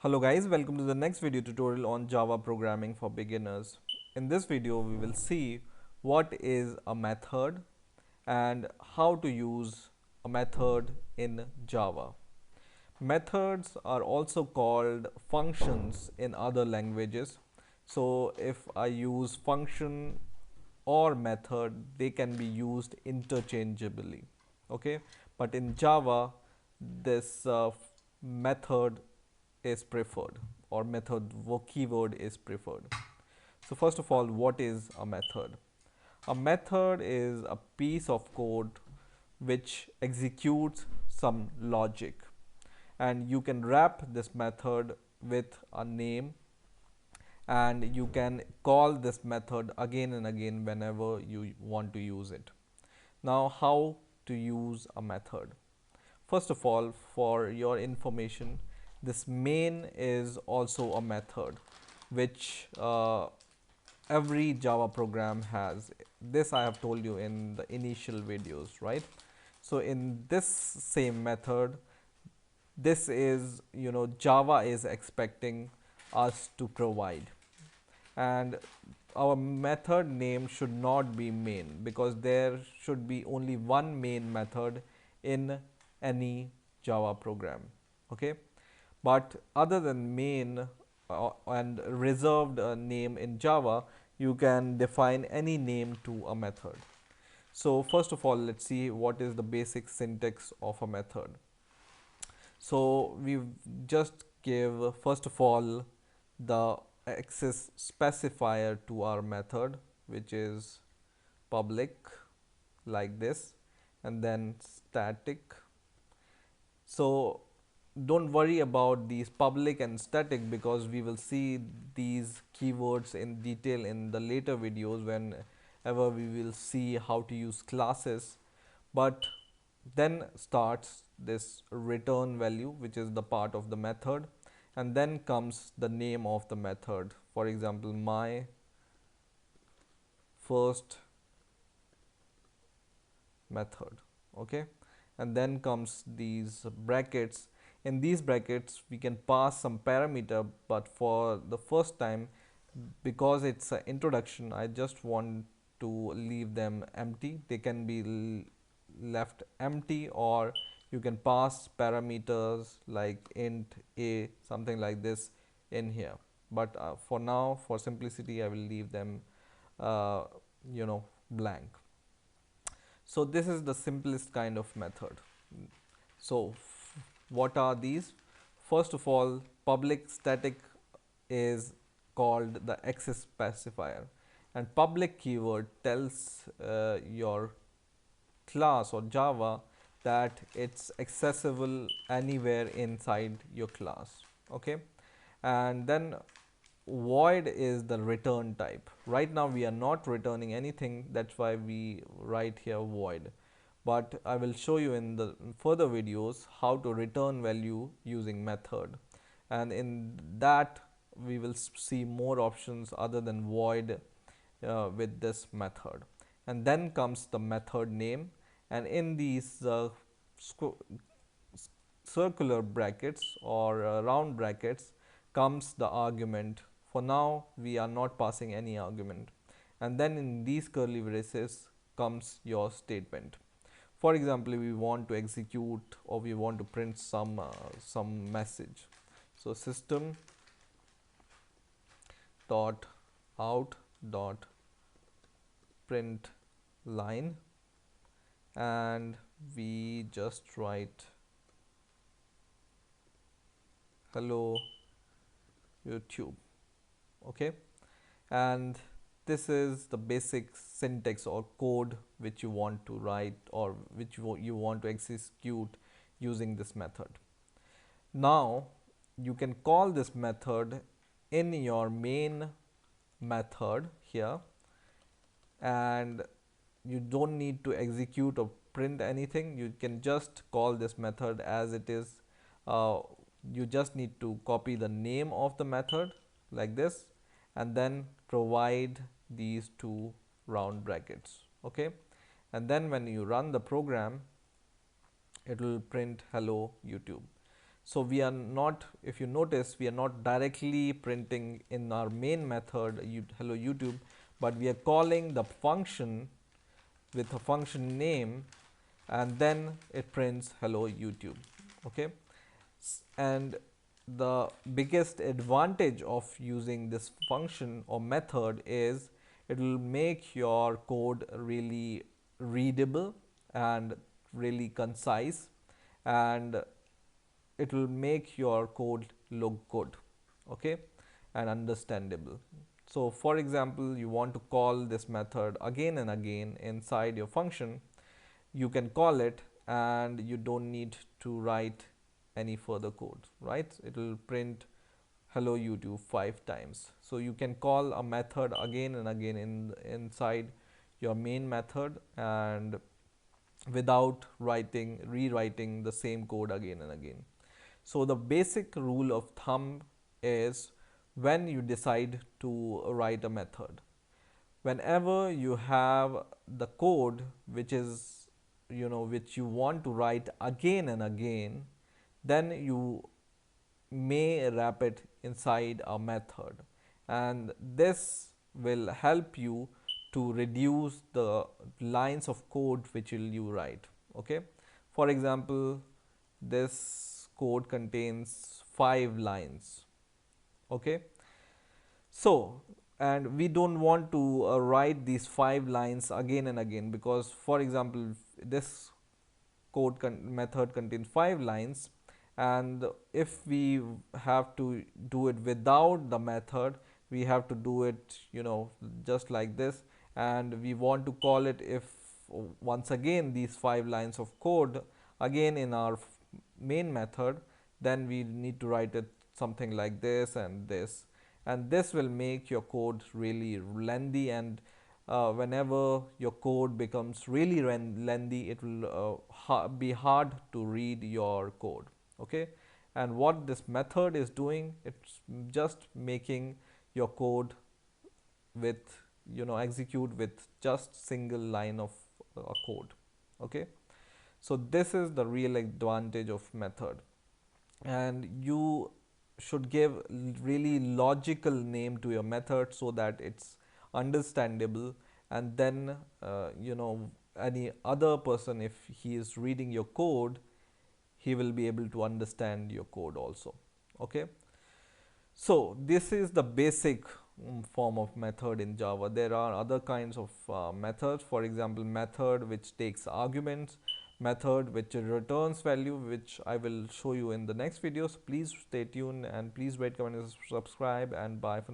Hello guys, welcome to the next video tutorial on Java programming for beginners. In this video, we will see what is a method and how to use a method in Java. Methods are also called functions in other languages. So if I use function or method, they can be used interchangeably. Okay, but in Java, this method is preferred, or method keyword is preferred. So first of all, what is a method? A method is a piece of code which executes some logic, and you can wrap this method with a name, and you can call this method again and again whenever you want to use it. Now, how to use a method? First of all, for your information, this main is also a method which every Java program has. This I have told you in the initial videos, right? So in this same method, this is, Java is expecting us to provide, and our method name should not be main, because there should be only one main method in any Java program. Okay, but other than main and reserved name in Java, you can define any name to a method. So first of all, let's see what is the basic syntax of a method. So we just give, first of all, the access specifier to our method, which is public, like this, and then static. So don't worry about these public and static, because we will see these keywords in detail in the later videos whenever we will see how to use classes. But then starts this return value, which is the part of the method, and then comes the name of the method. For example, my first method. Okay, and then comes these brackets. In these brackets we can pass some parameter, but for the first time, because it's an introduction, I just want to leave them empty. They can be left empty, or you can pass parameters like int a, something like this, in here. But for now, for simplicity, I will leave them uh, blank. So this is the simplest kind of method. So what are these? First of all, public static is called the access specifier, and public keyword tells your class or Java that it's accessible anywhere inside your class. Okay, and then void is the return type. Right now we are not returning anything, that's why we write here void, but I will show you in the further videos how to return value using method, and in that we will see more options other than void with this method. And then comes the method name, and in these circular brackets or round brackets comes the argument. For now we are not passing any argument, and then in these curly braces comes your statement. For example, we want to execute, or we want to print some message. So system dot out dot print line, and we just write hello YouTube. Okay, and this is the basic syntax or code which you want to write, or which you want to execute using this method. Now you can call this method in your main method here, and you don't need to execute or print anything. You can just call this method as it is. You just need to copy the name of the method like this, and then provide these two round brackets. Okay, and then when you run the program, it will print hello YouTube. So we are not, if you notice, we are not directly printing in our main method hello YouTube, but we are calling the function with a function name, and then it prints hello YouTube. Okay. And the biggest advantage of using this function or method is it will make your code really readable and really concise, and it will make your code look good, okay, and understandable. So for example, you want to call this method again and again inside your function, you can call it and you don't need to write any further code, right? It will print hello YouTube 5 times. So you can call a method again and again inside your main method, and without rewriting the same code again and again. So the basic rule of thumb is, when you decide to write a method, whenever you have the code which is, which you want to write again and again, then you may wrap it inside a method, and this will help you to reduce the lines of code which will you write. Okay, for example, this code contains 5 lines. Okay, so, and we don't want to write these 5 lines again and again, because for example, this method contains 5 lines, and if we have to do it without the method, we have to do it, just like this, and we want to call it, if once again these 5 lines of code again in our main method, then we need to write it something like this and this, and this will make your code really lengthy, and whenever your code becomes really lengthy, it will be hard to read your code. Okay, and what this method is doing, it's just making your code with, execute with just single line of code. Okay, so this is the real advantage of method, and you should give really logical name to your method so that it's understandable, and then any other person, if he is reading your code, he will be able to understand your code also. Okay, so this is the basic form of method in Java. There are other kinds of methods. For example, method which takes arguments, method which returns value, which I will show you in the next video. So please stay tuned, and please rate, comment, and subscribe, and bye for now.